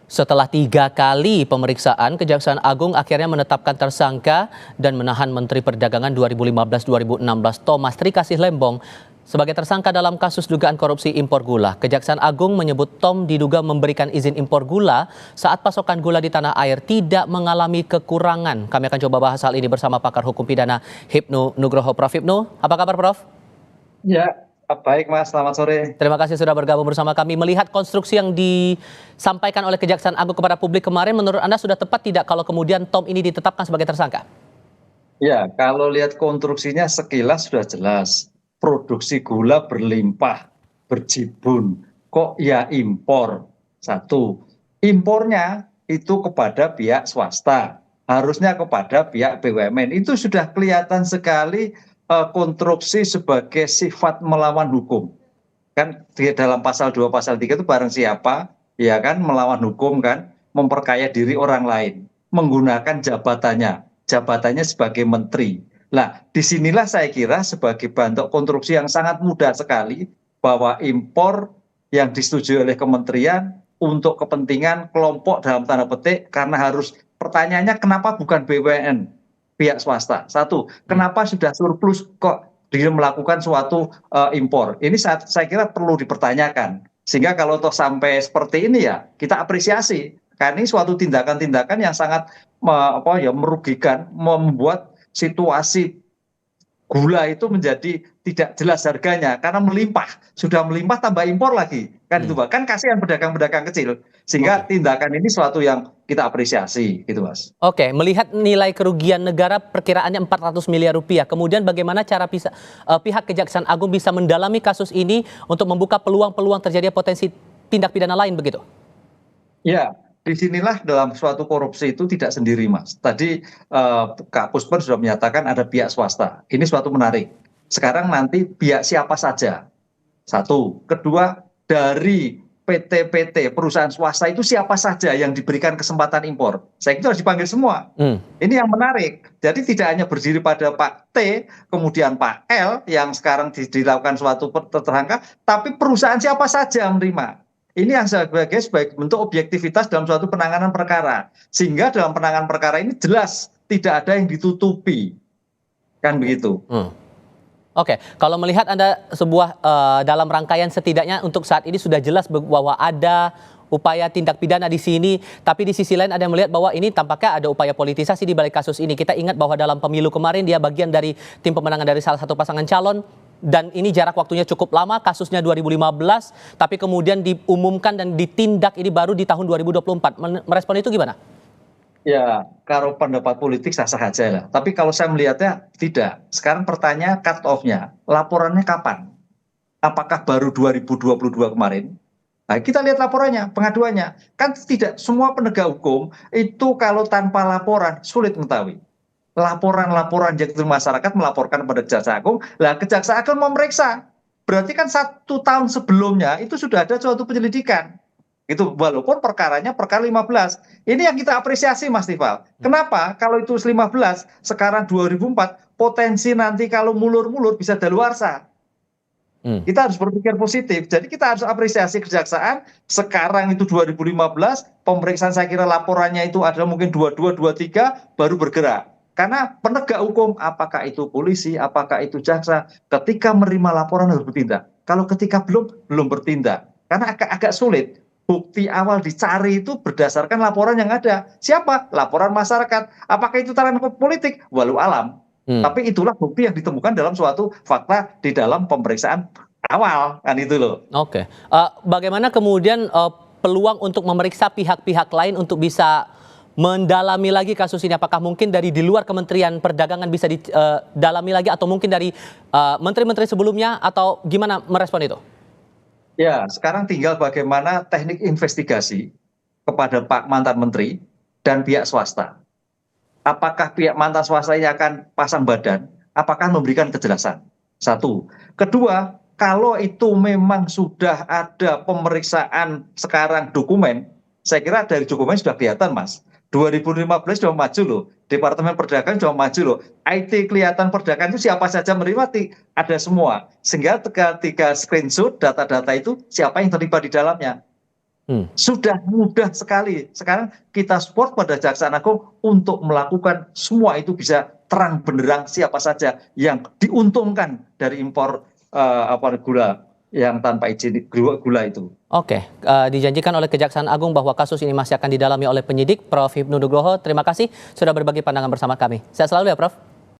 Setelah 3 kali pemeriksaan, Kejaksaan Agung akhirnya menetapkan tersangka dan menahan Menteri Perdagangan 2015-2016 Thomas Trikasih Lembong sebagai tersangka dalam kasus dugaan korupsi impor gula. Kejaksaan Agung menyebut Tom diduga memberikan izin impor gula saat pasokan gula di tanah air tidak mengalami kekurangan. Kami akan coba bahas hal ini bersama pakar hukum pidana Hipnu Nugroho. Prof. Hipnu, apa kabar Prof? Ya, baik Mas, selamat sore. Terima kasih sudah bergabung bersama kami. Melihat konstruksi yang disampaikan oleh Kejaksaan Agung kepada publik kemarin, menurut Anda sudah tepat tidak kalau kemudian Tom ini ditetapkan sebagai tersangka? Ya, kalau lihat konstruksinya sekilas sudah jelas. Produksi gula berlimpah, berjibun. Kok ya impor? Satu, impornya itu kepada pihak swasta. Harusnya kepada pihak BUMN. Itu sudah kelihatan sekali konstruksi sebagai sifat melawan hukum. Kan di dalam pasal 2 pasal 3 itu barang siapa ya kan melawan hukum kan, memperkaya diri orang lain menggunakan jabatannya sebagai menteri. Nah, disinilah saya kira sebagai bentuk konstruksi yang sangat mudah sekali bahwa impor yang disetujui oleh kementerian untuk kepentingan kelompok dalam tanda petik, karena harus pertanyaannya kenapa bukan BUMN pihak swasta. Satu, kenapa sudah surplus kok dia melakukan suatu impor. Ini saya kira perlu dipertanyakan. Sehingga kalau toh sampai seperti ini ya kita apresiasi. Karena ini suatu tindakan-tindakan yang sangat merugikan, membuat situasi gula itu menjadi tidak jelas harganya karena melimpah, sudah melimpah tambah impor lagi kan itu Pak. Kan kasihan pedagang-pedagang kecil, sehingga tindakan ini suatu yang kita apresiasi gitu Mas. Oke, melihat nilai kerugian negara perkiraannya 400 miliar rupiah. Kemudian bagaimana cara pihak Kejaksaan Agung bisa mendalami kasus ini untuk membuka peluang-peluang terjadinya potensi tindak pidana lain begitu? Ya, disinilah dalam suatu korupsi itu tidak sendiri Mas. Tadi Kak Pusper sudah menyatakan ada pihak swasta. Ini suatu menarik. Sekarang nanti pihak siapa saja. Satu. Kedua, dari PT-PT perusahaan swasta itu siapa saja yang diberikan kesempatan impor. Saya kira harus dipanggil semua. Ini yang menarik. Jadi tidak hanya berdiri pada Pak T, kemudian Pak L yang sekarang dilakukan suatu tersangka, tapi perusahaan siapa saja yang menerima. Ini yang sebagai bentuk objektivitas dalam suatu penanganan perkara. Sehingga dalam penanganan perkara ini jelas tidak ada yang ditutupi. Kan begitu. Oke, kalau melihat Anda sebuah dalam rangkaian setidaknya untuk saat ini sudah jelas bahwa ada upaya tindak pidana di sini, tapi di sisi lain ada yang melihat bahwa ini tampaknya ada upaya politisasi di balik kasus ini. Kita ingat bahwa dalam pemilu kemarin dia bagian dari tim pemenangan dari salah satu pasangan calon, dan ini jarak waktunya cukup lama, kasusnya 2015, tapi kemudian diumumkan dan ditindak ini baru di tahun 2024. Merespon itu gimana? Ya, kalau pendapat politik sah-sah aja lah. Tapi kalau saya melihatnya tidak. Sekarang pertanyaan cut off-nya, laporannya kapan? Apakah baru 2022 kemarin? Nah, kita lihat laporannya, pengaduannya. Kan tidak semua penegak hukum itu kalau tanpa laporan sulit mengetahui. Laporan-laporan yang masyarakat melaporkan kepada Kejaksaan Agung, lah Kejaksaan Agung memeriksa. Berarti kan 1 tahun sebelumnya itu sudah ada suatu penyelidikan. Itu walaupun perkaranya perkara 15. Ini yang kita apresiasi Mas Tifal. Kenapa? Kalau itu 15, sekarang 2004, potensi nanti kalau mulur-mulur bisa daluarsa. Kita harus berpikir positif. Jadi kita harus apresiasi kejaksaan. Sekarang itu 2015, pemeriksaan saya kira laporannya itu adalah mungkin 22, 23 baru bergerak. Karena penegak hukum, apakah itu polisi, apakah itu jaksa, ketika menerima laporan harus bertindak. Kalau ketika belum bertindak. Karena agak sulit. Bukti awal dicari itu berdasarkan laporan yang ada. Siapa? Laporan masyarakat. Apakah itu taran politik? Walau alam. Tapi itulah bukti yang ditemukan dalam suatu fakta di dalam pemeriksaan awal. Kan itu loh. Oke. Bagaimana kemudian peluang untuk memeriksa pihak-pihak lain untuk bisa mendalami lagi kasus ini? Apakah mungkin dari di luar Kementerian Perdagangan bisa didalami lagi, atau mungkin dari menteri-menteri sebelumnya, atau gimana merespon itu? Ya, sekarang tinggal bagaimana teknik investigasi kepada Pak mantan menteri dan pihak swasta. Apakah pihak mantan swasta ini akan pasang badan? Apakah memberikan kejelasan? Satu. Kedua, kalau itu memang sudah ada pemeriksaan sekarang dokumen, saya kira dari dokumen sudah kelihatan Mas. 2015 sudah maju loh, Departemen Perdagangan sudah maju loh, IT kelihatan perdagangan itu siapa saja menerima, ada semua. Sehingga ketika screenshot data-data itu siapa yang terlibat di dalamnya. Sudah mudah sekali. Sekarang kita support pada Kejaksaan Agung untuk melakukan semua itu bisa terang benderang siapa saja yang diuntungkan dari impor gula yang tanpa izin gula itu. Oke, dijanjikan oleh Kejaksaan Agung bahwa kasus ini masih akan didalami oleh penyidik. Prof. Hipnu Nugroho, terima kasih sudah berbagi pandangan bersama kami. Sehat selalu ya, Prof.